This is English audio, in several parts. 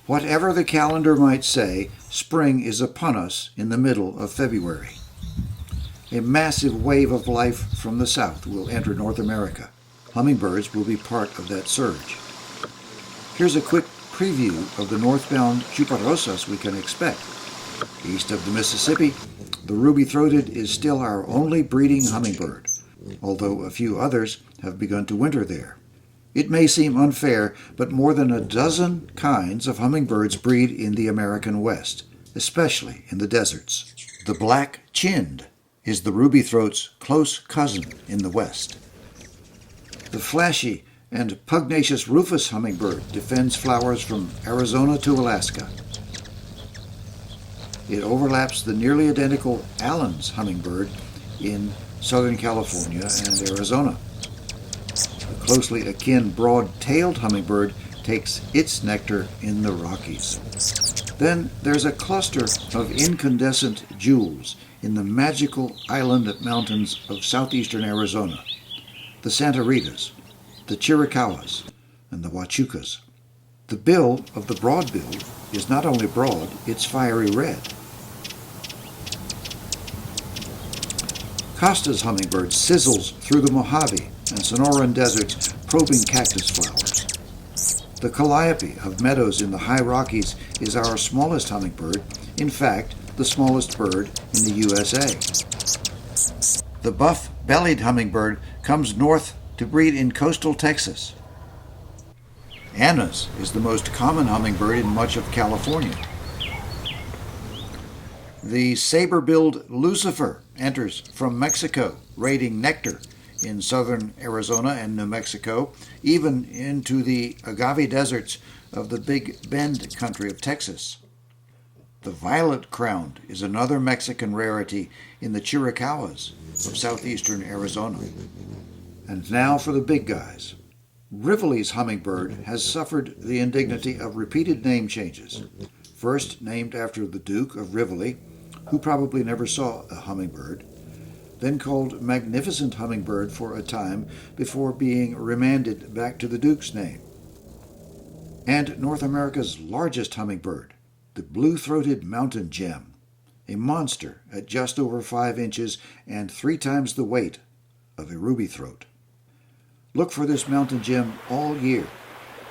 Whatever the calendar might say, spring is upon us in the middle of February. A massive wave of life from the south will enter North America. Hummingbirds will be part of that surge. Here's a quick preview of the northbound chuparosas we can expect. East of the Mississippi, the ruby-throated is still our only breeding hummingbird, although a few others have begun to winter there. It may seem unfair, but more than a dozen kinds of hummingbirds breed in the American West, especially in the deserts. The black-chinned is the ruby-throat's close cousin in the West. The flashy and pugnacious rufous hummingbird defends flowers from Arizona to Alaska. It overlaps the nearly identical Allen's hummingbird in Southern California and Arizona. The closely akin broad-tailed hummingbird takes its nectar in the Rockies. Then there's a cluster of incandescent jewels in the magical island mountains of southeastern Arizona, the Santa Ritas, the Chiricahuas, and the Huachucas. The bill of the broadbill is not only broad, it's fiery red. Costa's hummingbird sizzles through the Mojave and Sonoran deserts, probing cactus flowers. The calliope of meadows in the high Rockies is our smallest hummingbird, in fact, the smallest bird in the U.S.A. The buff-bellied hummingbird comes north to breed in coastal Texas. Anna's is the most common hummingbird in much of California. The saber-billed Lucifer enters from Mexico, raiding nectar in southern Arizona and New Mexico, even into the agave deserts of the Big Bend country of Texas. The violet-crowned is another Mexican rarity in the Chiricahuas of southeastern Arizona. And now for the big guys. Rivoli's hummingbird has suffered the indignity of repeated name changes. First named after the Duke of Rivoli, who probably never saw a hummingbird, then called Magnificent Hummingbird for a time before being remanded back to the Duke's name. And North America's largest hummingbird, the blue-throated mountain gem, a monster at just over 5 inches and 3 times the weight of a ruby throat. Look for this mountain gem all year,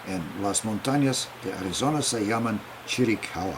and las montañas de Arizona se llaman Chiricahua.